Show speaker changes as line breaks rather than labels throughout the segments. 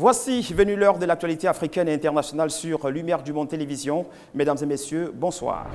Voici venue l'heure de l'actualité africaine et internationale sur Lumière du Monde Télévision. Mesdames et messieurs, bonsoir.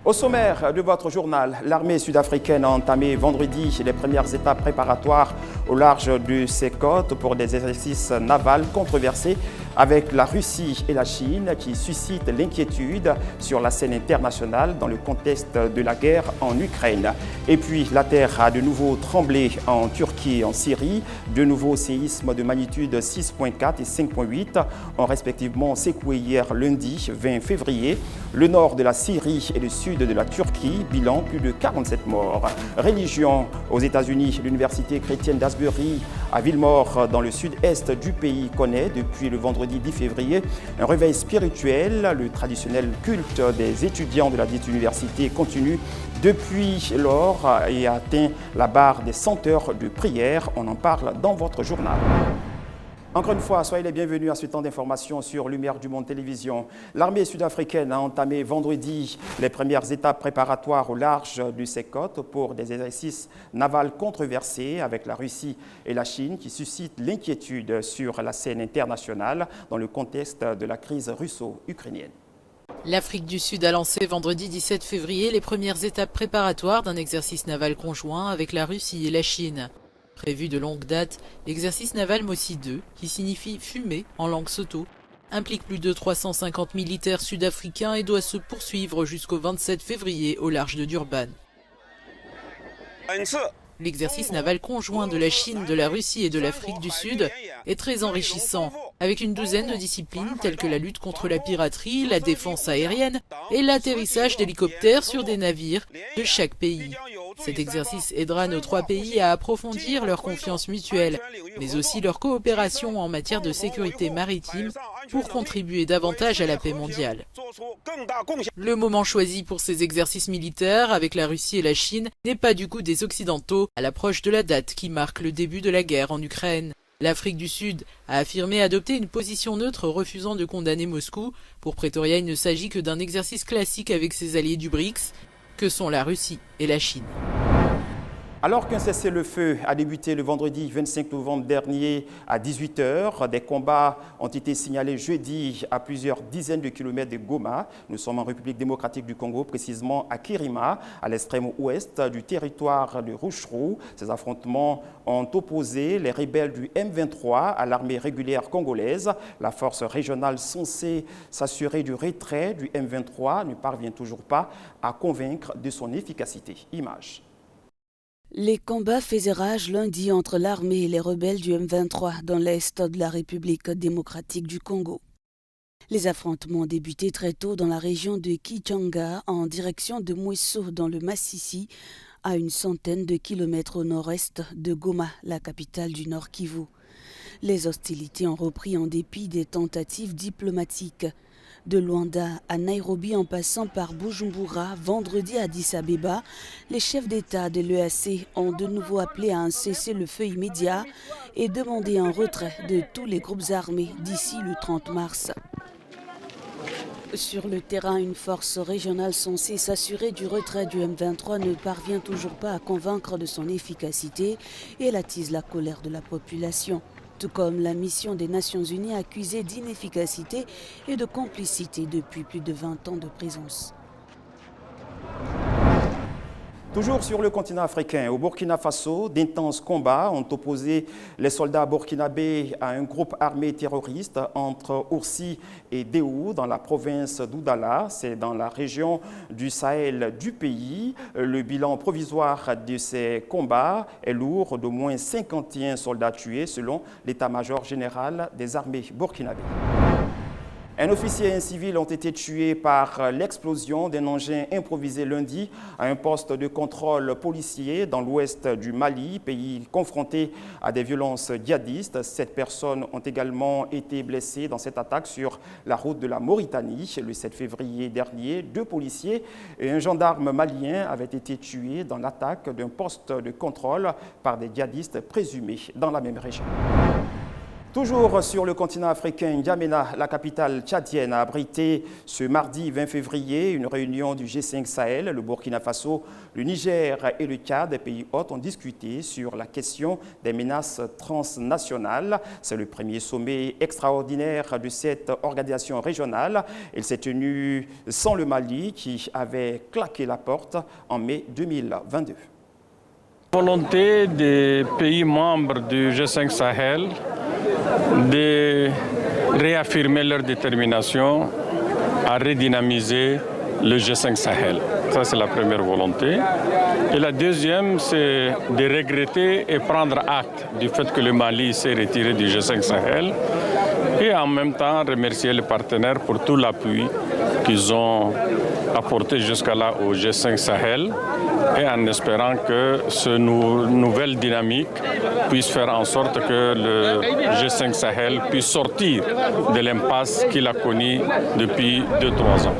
Au sommaire de votre journal, l'armée sud-africaine a entamé vendredi les premières étapes préparatoires au large de ses côtes pour des exercices navals controversés avec la Russie et la Chine qui suscitent l'inquiétude sur la scène internationale dans le contexte de la guerre en Ukraine. Et puis la terre a de nouveau tremblé en Turquie et en Syrie. De nouveaux séismes de magnitude 6.4 et 5.8 ont respectivement secoué hier lundi 20 février le nord de la Syrie et le sud de la Turquie, bilan plus de 47 morts. Religion aux États-Unis, l'université chrétienne d'Asbury à Villemort dans le sud-est du pays connaît depuis le vendredi 10 février un réveil spirituel. Le traditionnel culte des étudiants de la dite université continue depuis lors et a atteint la barre des 100 heures de prière. On en parle dans votre journal. Encore une fois, soyez les bienvenus à ce temps d'information sur Lumière du Monde Télévision. L'armée sud-africaine a entamé vendredi les premières étapes préparatoires au large de ses côtes pour des exercices navals controversés avec la Russie et la Chine qui suscitent l'inquiétude sur la scène internationale dans le contexte de la crise russo-ukrainienne.
L'Afrique du Sud a lancé vendredi 17 février les premières étapes préparatoires d'un exercice naval conjoint avec la Russie et la Chine. Prévu de longue date, l'exercice naval MOSI 2, qui signifie fumée en langue soto, implique plus de 350 militaires sud-africains et doit se poursuivre jusqu'au 27 février au large de Durban. L'exercice naval conjoint de la Chine, de la Russie et de l'Afrique du Sud est très enrichissant, avec une douzaine de disciplines telles que la lutte contre la piraterie, la défense aérienne et l'atterrissage d'hélicoptères sur des navires de chaque pays. Cet exercice aidera nos trois pays à approfondir leur confiance mutuelle, mais aussi leur coopération en matière de sécurité maritime pour contribuer davantage à la paix mondiale. Le moment choisi pour ces exercices militaires avec la Russie et la Chine n'est pas du goût des Occidentaux à l'approche de la date qui marque le début de la guerre en Ukraine. L'Afrique du Sud a affirmé adopter une position neutre refusant de condamner Moscou. Pour Pretoria, il ne s'agit que d'un exercice classique avec ses alliés du BRICS, que sont la Russie et la Chine.
Alors qu'un cessez-le-feu a débuté le vendredi 25 novembre dernier à 18 h, des combats ont été signalés jeudi à plusieurs dizaines de kilomètres de Goma. Nous sommes en République démocratique du Congo, précisément à Kirima, à l'extrême ouest du territoire de Rutshuru. Ces affrontements ont opposé les rebelles du M23 à l'armée régulière congolaise. La force régionale censée s'assurer du retrait du M23 ne parvient toujours pas à convaincre de son efficacité. Image.
Les combats faisaient rage lundi entre l'armée et les rebelles du M23 dans l'est de la République démocratique du Congo. Les affrontements ont débuté très tôt dans la région de Kichanga en direction de Mweso dans le Massissi, à une centaine de kilomètres au nord-est de Goma, la capitale du Nord Kivu. Les hostilités ont repris en dépit des tentatives diplomatiques. De Luanda à Nairobi en passant par Bujumbura, vendredi à Addis Abeba, les chefs d'État de l'EAC ont de nouveau appelé à un cessez-le-feu immédiat et demandé un retrait de tous les groupes armés d'ici le 30 mars. Sur le terrain, une force régionale censée s'assurer du retrait du M23 ne parvient toujours pas à convaincre de son efficacité et elle attise la colère de la population. Tout comme la mission des Nations Unies accusée d'inefficacité et de complicité depuis plus de 20 ans de présence.
Toujours sur le continent africain, au Burkina Faso, d'intenses combats ont opposé les soldats burkinabés à un groupe armé terroriste entre Oursi et Déou dans la province d'Oudala. C'est dans la région du Sahel du pays. Le bilan provisoire de ces combats est lourd, d'au moins 51 soldats tués selon l'état-major général des armées burkinabées. Un officier et un civil ont été tués par l'explosion d'un engin improvisé lundi à un poste de contrôle policier dans l'ouest du Mali, pays confronté à des violences djihadistes. 7 personnes ont également été blessées dans cette attaque sur la route de la Mauritanie. Le 7 février dernier, 2 policiers et un gendarme malien avaient été tués dans l'attaque d'un poste de contrôle par des djihadistes présumés dans la même région. Toujours sur le continent africain, N'Djamena, la capitale tchadienne, a abrité ce mardi 20 février une réunion du G5 Sahel. Le Burkina Faso, le Niger et le Tchad, des pays hôtes, ont discuté sur la question des menaces transnationales. C'est le premier sommet extraordinaire de cette organisation régionale. Il s'est tenu sans le Mali qui avait claqué la porte en mai 2022.
Volonté des pays membres du G5 Sahel de réaffirmer leur détermination à redynamiser le G5 Sahel. Ça, c'est la première volonté. Et la deuxième, c'est de regretter et prendre acte du fait que le Mali s'est retiré du G5 Sahel et en même temps remercier les partenaires pour tout l'appui qu'ils ont apporté jusqu'à là au G5 Sahel et en espérant que cette nouvelle dynamique puisse faire en sorte que le G5 Sahel puisse sortir de l'impasse qu'il a connue depuis 2-3 ans.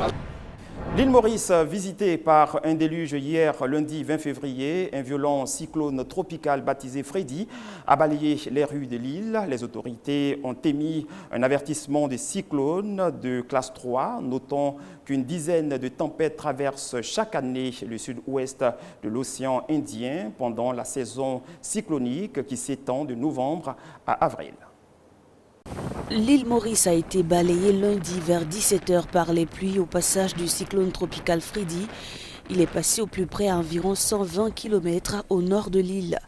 L'île Maurice, visitée par un déluge hier lundi 20 février, un violent cyclone tropical baptisé Freddy a balayé les rues de l'île. Les autorités ont émis un avertissement de cyclone de classe 3, notant qu'une dizaine de tempêtes traversent chaque année le sud-ouest de l'océan Indien pendant la saison cyclonique qui s'étend de novembre à avril.
L'île Maurice a été balayée lundi vers 17 h par les pluies au passage du cyclone tropical Freddy. Il est passé au plus près à environ 120 km au nord de l'île,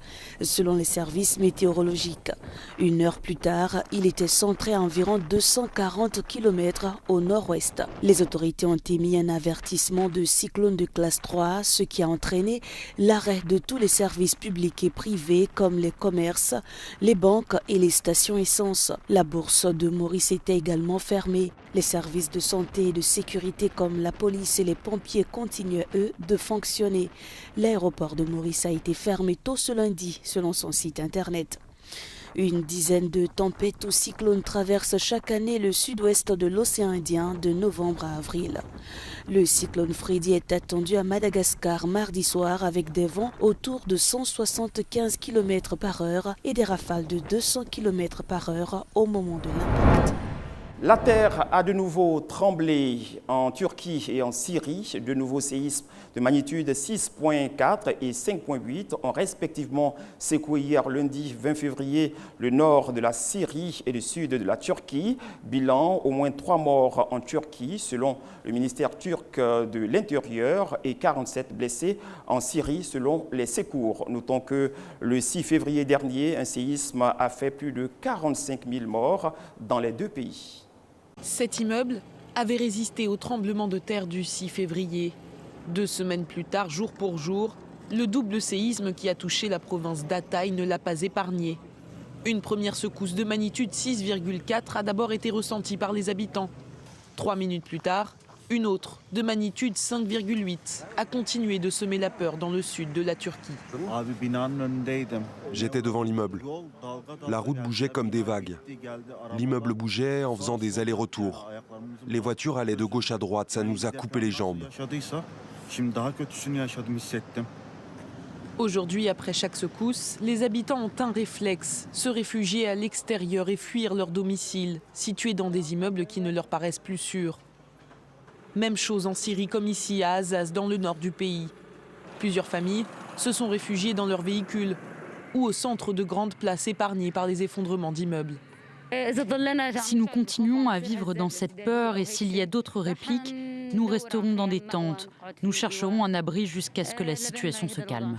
selon les services météorologiques. Une heure plus tard, il était centré à environ 240 km au nord-ouest. Les autorités ont émis un avertissement de cyclone de classe 3, ce qui a entraîné l'arrêt de tous les services publics et privés comme les commerces, les banques et les stations essence. La bourse de Maurice était également fermée. Les services de santé et de sécurité comme la police et les pompiers continuaient, eux, de fonctionner. L'aéroport de Maurice a été fermé tôt ce lundi, selon son site internet. Une dizaine de tempêtes ou cyclones traversent chaque année le sud-ouest de l'océan Indien de novembre à avril. Le cyclone Freddy est attendu à Madagascar mardi soir avec des vents autour de 175 km/h et des rafales de 200 km/h au moment de l'impact.
La terre a de nouveau tremblé en Turquie et en Syrie. De nouveaux séismes de magnitude 6,4 et 5,8 ont respectivement secoué hier lundi 20 février le nord de la Syrie et le sud de la Turquie. Bilan, au moins 3 morts en Turquie selon le ministère turc de l'Intérieur et 47 blessés en Syrie selon les secours. Notons que le 6 février dernier, un séisme a fait plus de 45 000 morts dans les deux pays.
Cet immeuble avait résisté au tremblement de terre du 6 février. 2 semaines plus tard, jour pour jour, le double séisme qui a touché la province d'Hatay ne l'a pas épargné. Une première secousse de magnitude 6,4 a d'abord été ressentie par les habitants. 3 minutes plus tard, une autre de magnitude 5,8 a continué de semer la peur dans le sud de la Turquie.
J'étais devant l'immeuble. La route bougeait comme des vagues. L'immeuble bougeait en faisant des allers-retours. Les voitures allaient de gauche à droite, ça nous a coupé les jambes.
Aujourd'hui, après chaque secousse, les habitants ont un réflexe, se réfugier à l'extérieur et fuir leur domicile, situés dans des immeubles qui ne leur paraissent plus sûrs. Même chose en Syrie comme ici à Azaz, dans le nord du pays. Plusieurs familles se sont réfugiées dans leurs véhicules ou au centre de grandes places épargnées par les effondrements d'immeubles.
Si nous continuons à vivre dans cette peur et s'il y a d'autres répliques, nous resterons dans des tentes. Nous chercherons un abri jusqu'à ce que la situation se calme.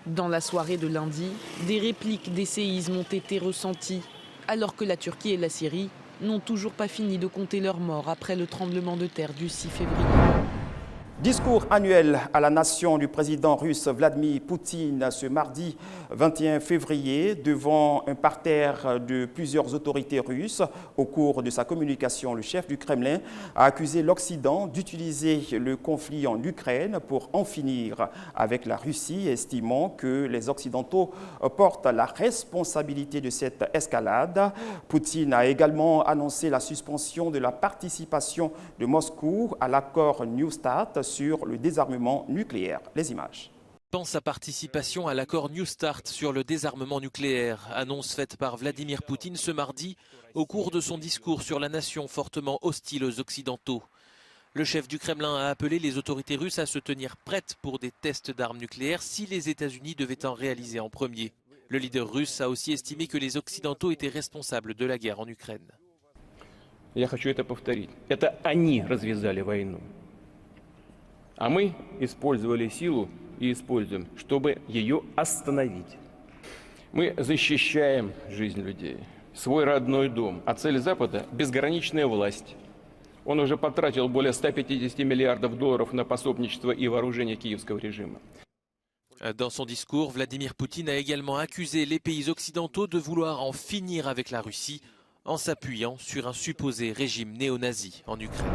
Dans la soirée de lundi, des répliques des séismes ont été ressenties, alors que la Turquie et la Syrie n'ont toujours pas fini de compter leurs morts après le tremblement de terre du 6 février.
Discours annuel à la nation du président russe Vladimir Poutine ce mardi 21 février devant un parterre de plusieurs autorités russes. Au cours de sa communication, le chef du Kremlin a accusé l'Occident d'utiliser le conflit en Ukraine pour en finir avec la Russie, estimant que les Occidentaux portent la responsabilité de cette escalade. Poutine a également annoncé la suspension de la participation de Moscou à l'accord New START sur le désarmement nucléaire. Les images.
anticipant sa participation à l'accord New Start sur le désarmement nucléaire, annonce faite par Vladimir Poutine ce mardi au cours de son discours sur la nation fortement hostile aux Occidentaux. Le chef du Kremlin a appelé les autorités russes à se tenir prêtes pour des tests d'armes nucléaires si les États-Unis devaient en réaliser en premier. Le leader russe a aussi estimé que les Occidentaux étaient responsables de la guerre en Ukraine.
Я хочу это повторить. Это они развязали войну. А мы использовали силу и используем, чтобы ее остановить. Мы защищаем жизнь людей, свой родной дом. А цель Запада – безграничная власть. Он уже потратил более 150 миллиардов долларов на пособничество и вооружение киевского режима.
Dans son discours, Vladimir Poutine a également accusé les pays occidentaux de vouloir en finir avec la Russie en s'appuyant sur un supposé régime néo-nazi en Ukraine.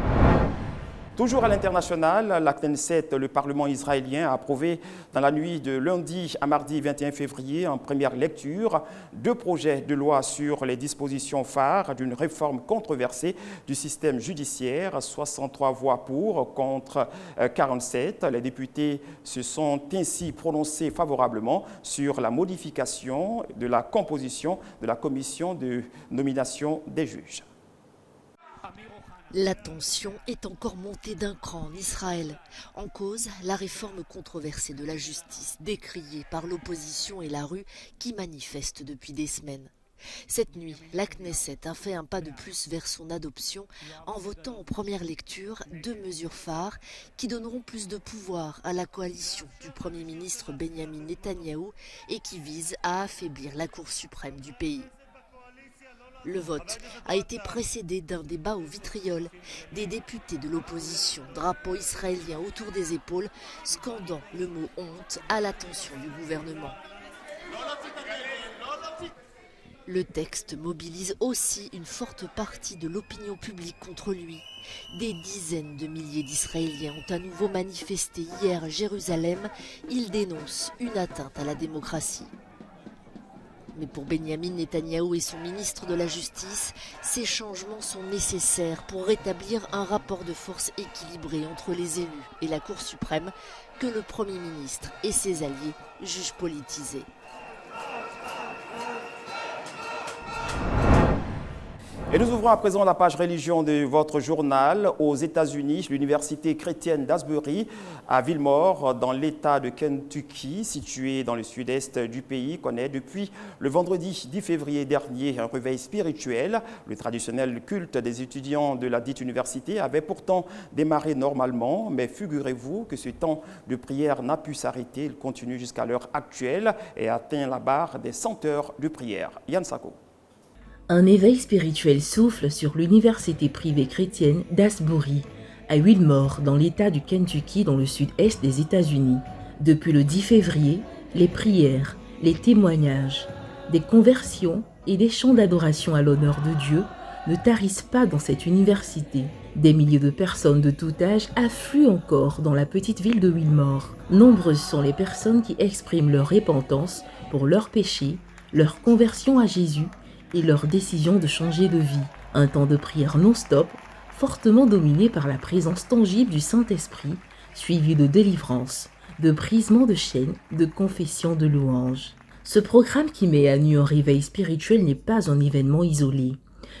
Toujours à l'international, la Knesset, le Parlement israélien, a approuvé dans la nuit de lundi à mardi 21 février en première lecture 2 projets de loi sur les dispositions phares d'une réforme controversée du système judiciaire, 63 voix pour contre 47. Les députés se sont ainsi prononcés favorablement sur la modification de la composition de la commission de nomination des juges.
La tension est encore montée d'un cran en Israël. En cause, la réforme controversée de la justice, décriée par l'opposition et la rue qui manifestent depuis des semaines. Cette nuit, la Knesset a fait un pas de plus vers son adoption en votant en première lecture 2 mesures phares qui donneront plus de pouvoir à la coalition du Premier ministre Benjamin Netanyahou et qui visent à affaiblir la Cour suprême du pays. Le vote a été précédé d'un débat au vitriol. Des députés de l'opposition, drapeau israélien autour des épaules, scandant le mot honte à l'attention du gouvernement. Le texte mobilise aussi une forte partie de l'opinion publique contre lui. Des dizaines de milliers d'Israéliens ont à nouveau manifesté hier à Jérusalem. Ils dénoncent une atteinte à la démocratie. Mais pour Benjamin Netanyahou et son ministre de la Justice, ces changements sont nécessaires pour rétablir un rapport de force équilibré entre les élus et la Cour suprême que le Premier ministre et ses alliés jugent politisés.
Et nous ouvrons à présent la page religion de votre journal. Aux États-Unis, l'université chrétienne d'Asbury à Wilmore, dans l'État de Kentucky, situé dans le sud-est du pays, connaît depuis le vendredi 10 février dernier un réveil spirituel. Le traditionnel culte des étudiants de la dite université avait pourtant démarré normalement, mais figurez-vous que ce temps de prière n'a pu s'arrêter. Il continue jusqu'à l'heure actuelle et atteint la barre des 100 heures de prière. Yann Sako.
Un éveil spirituel souffle sur l'université privée chrétienne d'Asbury, à Wilmore, dans l'État du Kentucky, dans le sud-est des États-Unis. Depuis le 10 février, les prières, les témoignages, des conversions et des chants d'adoration à l'honneur de Dieu ne tarissent pas dans cette université. Des milliers de personnes de tout âge affluent encore dans la petite ville de Wilmore. Nombreuses sont les personnes qui expriment leur repentance pour leurs péchés, leur conversion à Jésus et leur décision de changer de vie. Un temps de prière non-stop, fortement dominé par la présence tangible du Saint-Esprit, suivi de délivrance, de brisement de chaînes, de confession de louanges. Ce programme qui met à nu un réveil spirituel n'est pas un événement isolé.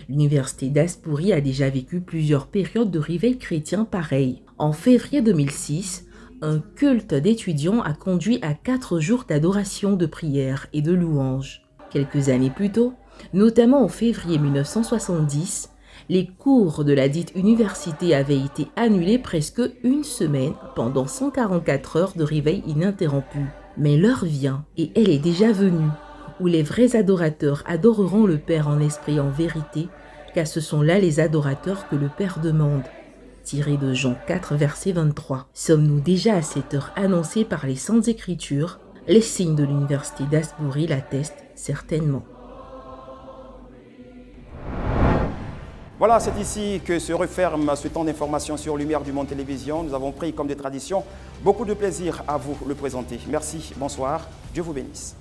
L'université d'Asbury a déjà vécu plusieurs périodes de réveil chrétien pareils. En février 2006, un culte d'étudiants a conduit à 4 jours d'adoration, de prière et de louanges. Quelques années plus tôt, notamment en février 1970, les cours de la dite université avaient été annulés presque une semaine pendant 144 heures de réveil ininterrompu. Mais l'heure vient, et elle est déjà venue, où les vrais adorateurs adoreront le Père en esprit et en vérité, car ce sont là les adorateurs que le Père demande. Tiré de Jean 4, verset 23. Sommes-nous déjà à cette heure annoncée par les Saintes Écritures? Les signes de l'université d'Asbury l'attestent certainement.
Voilà, c'est ici que se referme ce temps d'information sur Lumière du Monde Télévision. Nous avons pris comme des traditions beaucoup de plaisir à vous le présenter. Merci, bonsoir, Dieu vous bénisse.